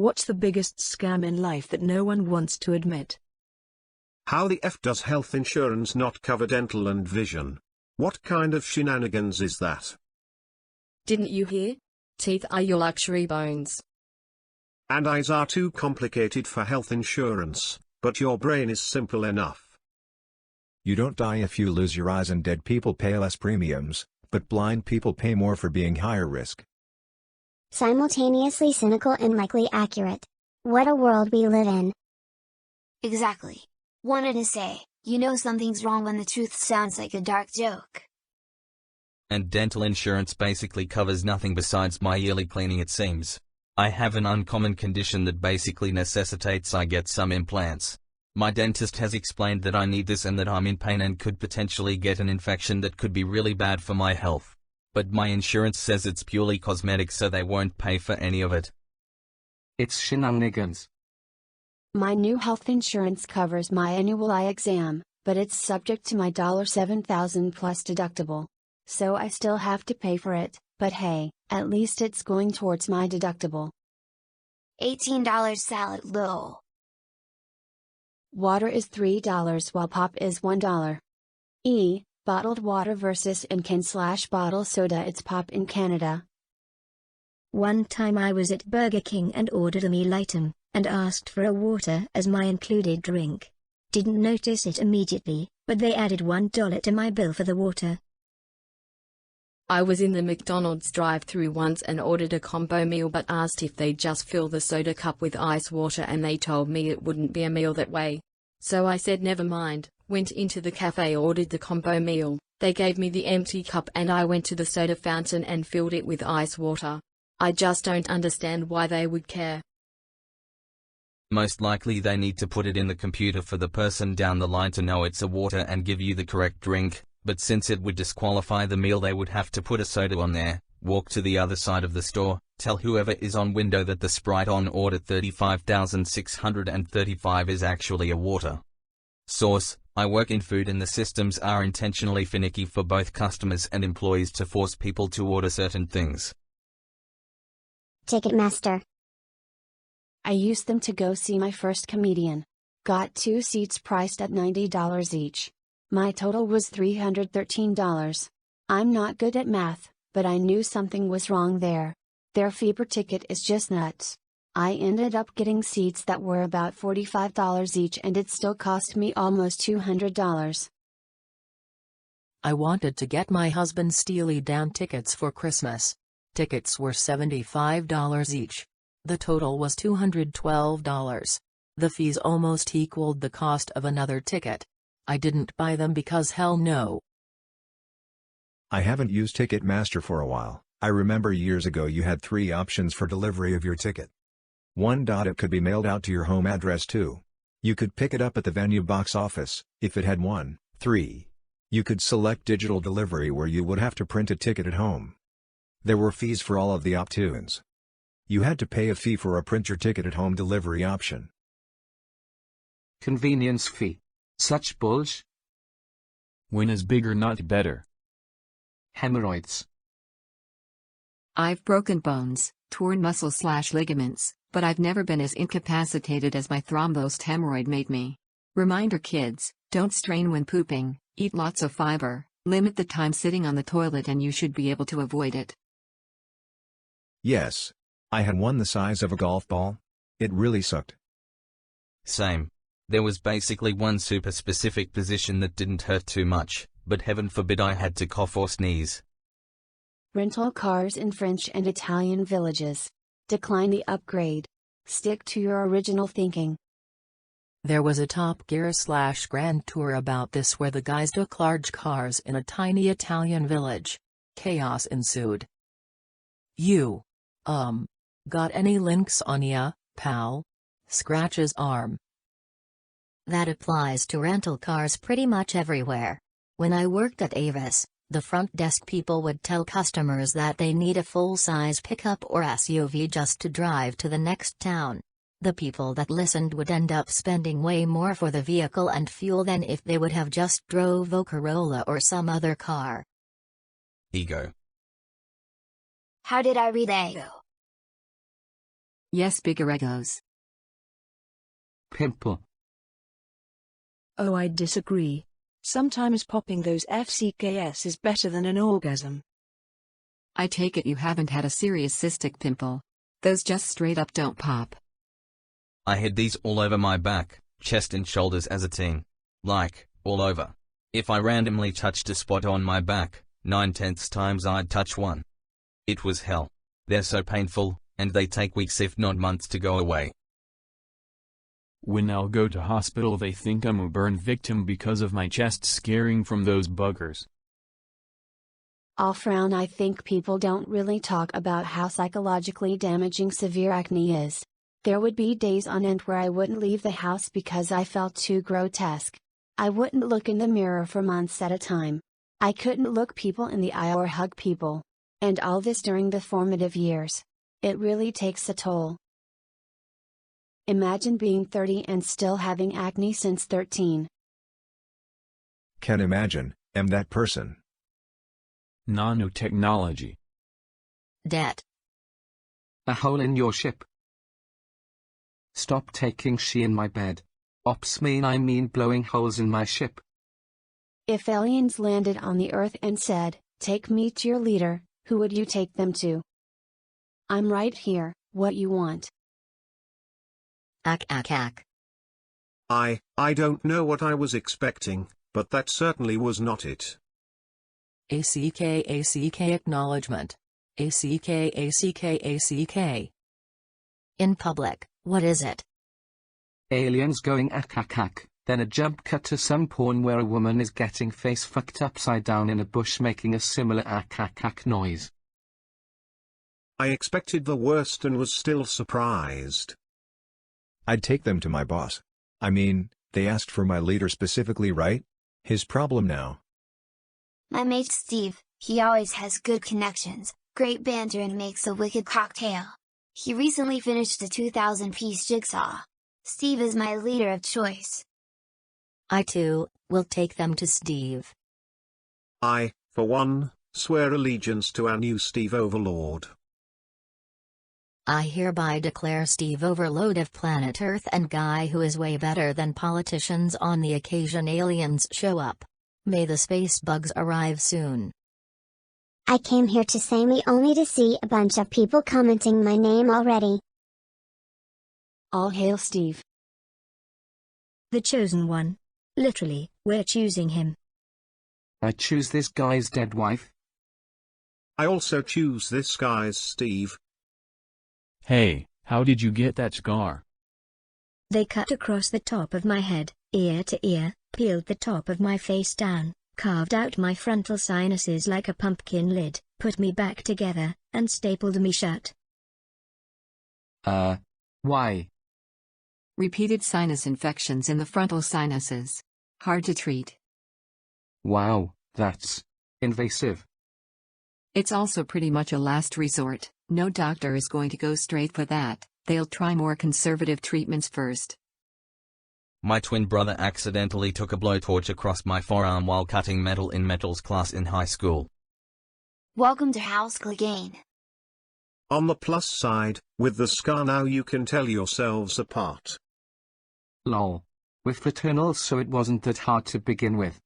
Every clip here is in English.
What's the biggest scam in life that no one wants to admit? How the F does health insurance not cover dental and vision? What kind of shenanigans is that? Didn't you hear? Teeth are your luxury bones. And eyes are too complicated for health insurance, but your brain is simple enough. You don't die if you lose your eyes and dead people pay less premiums, but blind people pay more for being higher risk. Simultaneously cynical and likely accurate. What a world we live in. Exactly. Wanted to say, you know something's wrong when the truth sounds like a dark joke. And dental insurance basically covers nothing besides my yearly cleaning, it seems. I have an uncommon condition that basically necessitates I get some implants. My dentist has explained that I need this and that I'm in pain and could potentially get an infection that could be really bad for my health. But my insurance says it's purely cosmetic, so they won't pay for any of it. It's shenanigans. My new health insurance covers my annual eye exam, but it's subject to my $7,000 plus deductible. So I still have to pay for it, but hey, at least it's going towards my deductible. $18 salad lol. Water is $3 while pop is $1. Bottled water versus in-can/bottle soda. It's pop in Canada. One time I was at Burger King and ordered a meal item, and asked for a water as my included drink. Didn't notice it immediately, but they added $1 to my bill for the water. I was in the McDonald's drive-thru once and ordered a combo meal but asked if they'd just fill the soda cup with ice water and they told me it wouldn't be a meal that way. So I said never mind, went into the cafe, ordered the combo meal, they gave me the empty cup and I went to the soda fountain and filled it with ice water. I just don't understand why they would care. Most likely they need to put it in the computer for the person down the line to know it's a water and give you the correct drink. But since it would disqualify the meal, they would have to put a soda on there, walk to the other side of the store, tell whoever is on window that the Sprite on order 35,635 is actually a water. Source: I work in food and the systems are intentionally finicky for both customers and employees to force people to order certain things. Ticketmaster. I used them to go see my first comedian. Got 2 seats priced at $90 each. My total was $313. I'm not good at math, but I knew something was wrong there. Their fee per ticket is just nuts. I ended up getting seats that were about $45 each and it still cost me almost $200. I wanted to get my husband Steely Dan tickets for Christmas. Tickets were $75 each. The total was $212. The fees almost equaled the cost of another ticket. I didn't buy them because hell no. I haven't used Ticketmaster for a while. I remember years ago you had 3 options for delivery of your ticket. 1. It could be mailed out to your home address. 2. You could pick it up at the venue box office, if it had one. 3. You could select digital delivery where you would have to print a ticket at home. There were fees for all of the options. You had to pay a fee for a print your ticket at home delivery option. Convenience fee. Such bullsh. When is bigger not better? Hemorrhoids. I've broken bones, torn muscle/ligaments, but I've never been as incapacitated as my thrombosed hemorrhoid made me. Reminder kids, don't strain when pooping, eat lots of fiber, limit the time sitting on the toilet and you should be able to avoid it. Yes. I had one the size of a golf ball. It really sucked. Same. There was basically one super specific position that didn't hurt too much, but heaven forbid I had to cough or sneeze. Rental cars in French and Italian villages. Decline the upgrade. Stick to your original thinking. There was a Top Gear/Grand Tour about this where the guys took large cars in a tiny Italian village. Chaos ensued. You. Got any links on ya, pal? Scratches arm. That applies to rental cars pretty much everywhere. When I worked at Avis, the front desk people would tell customers that they need a full-size pickup or SUV just to drive to the next town. The people that listened would end up spending way more for the vehicle and fuel than if they would have just drove a Corolla or some other car. Ego. How did I read ego? Yes, bigger egos. Pimple. Oh, I disagree. Sometimes popping those FCKS is better than an orgasm. I take it you haven't had a serious cystic pimple. Those just straight up don't pop. I had these all over my back, chest and shoulders as a teen. Like, all over. If I randomly touched a spot on my back, 9/10 times I'd touch one. It was hell. They're so painful, and they take weeks if not months to go away. When I'll go to hospital they think I'm a burn victim because of my chest scaring from those buggers. I'll frown. I think people don't really talk about how psychologically damaging severe acne is. There would be days on end where I wouldn't leave the house because I felt too grotesque. I wouldn't look in the mirror for months at a time. I couldn't look people in the eye or hug people. And all this during the formative years. It really takes a toll. Imagine being 30 and still having acne since 13. Can imagine, am that person. Nanotechnology. Debt. A hole in your ship. Stop taking she in my bed. Ops I mean blowing holes in my ship. If aliens landed on the Earth and said, "Take me to your leader," who would you take them to? I'm right here, what you want? Ack. I don't know what I was expecting, but that certainly was not it. ACK acknowledgement. ACK. In public, what is it? Aliens going ack, then a jump cut to some porn where a woman is getting face fucked upside down in a bush making a similar ack noise. I expected the worst and was still surprised. I'd take them to my boss. I mean, they asked for my leader specifically, right? His problem now. My mate Steve, he always has good connections, great banter and makes a wicked cocktail. He recently finished a 2,000-piece jigsaw. Steve is my leader of choice. I too, will take them to Steve. I, for one, swear allegiance to our new Steve Overlord. I hereby declare Steve Overload of planet Earth and guy who is way better than politicians on the occasion aliens show up. May the space bugs arrive soon. I came here to say me only to see a bunch of people commenting my name already. All hail Steve. The chosen one. Literally, we're choosing him. I choose this guy's dead wife. I also choose this guy's Steve. Hey, how did you get that scar? They cut across the top of my head, ear to ear, peeled the top of my face down, carved out my frontal sinuses like a pumpkin lid, put me back together, and stapled me shut. Why? Repeated sinus infections in the frontal sinuses. Hard to treat. Wow, that's invasive. It's also pretty much a last resort. No doctor is going to go straight for that. They'll try more conservative treatments first. My twin brother accidentally took a blowtorch across my forearm while cutting metal in metals class in high school. Welcome to House Clegane. On the plus side, with the scar now you can tell yourselves apart. Lol. We're fraternal, so it wasn't that hard to begin with.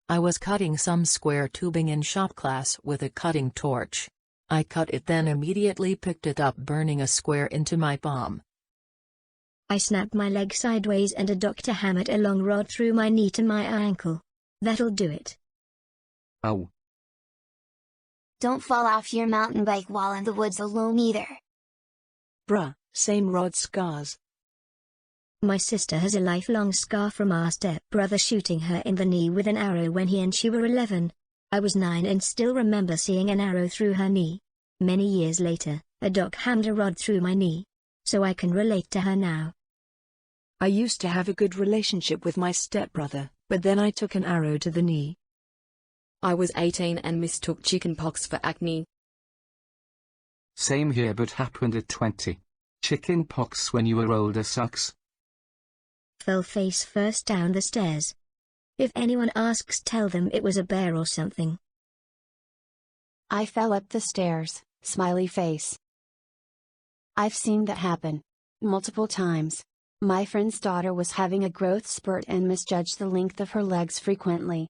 I was cutting some square tubing in shop class with a cutting torch. I cut it then immediately picked it up, burning a square into my palm. I snapped my leg sideways and a doctor hammered a long rod through my knee to my ankle. That'll do it. Ow. Don't fall off your mountain bike while in the woods alone either. Bruh, same rod scars. My sister has a lifelong scar from our stepbrother shooting her in the knee with an arrow when he and she were 11. I was 9 and still remember seeing an arrow through her knee. Many years later, a doc hammered a rod through my knee. So I can relate to her now. I used to have a good relationship with my stepbrother, but then I took an arrow to the knee. I was 18 and mistook chickenpox for acne. Same here, but happened at 20. Chickenpox when you were older sucks. Fell face first down the stairs. If anyone asks, tell them it was a bear or something. I fell up the stairs, smiley face. I've seen that happen. Multiple times. My friend's daughter was having a growth spurt and misjudged the length of her legs frequently.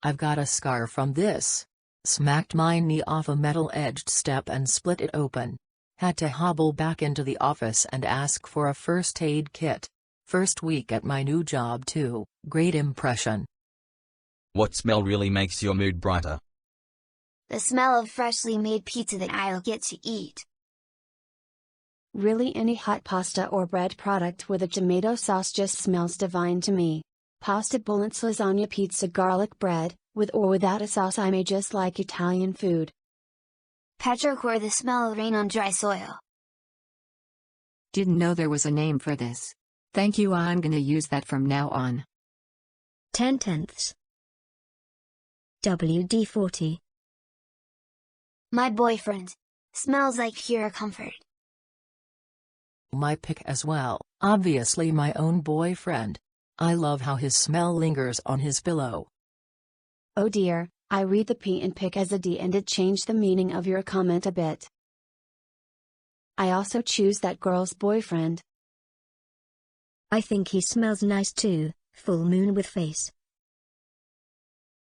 I've got a scar from this. Smacked my knee off a metal-edged step and split it open. Had to hobble back into the office and ask for a first aid kit. First week at my new job too, great impression. What smell really makes your mood brighter? The smell of freshly made pizza that I'll get to eat. Really, any hot pasta or bread product with a tomato sauce just smells divine to me. Pasta bolognese, lasagna, pizza, garlic bread, with or without a sauce. I may just like Italian food. Petrichor, the smell of rain on dry soil. Didn't know there was a name for this. Thank you, I'm gonna use that from now on. 10/10. WD-40. My boyfriend. Smells like pure comfort. My pick as well, obviously my own boyfriend. I love how his smell lingers on his pillow. Oh dear, I read the P and pick as a D and it changed the meaning of your comment a bit. I also choose that girl's boyfriend. I think he smells nice too, full moon with face.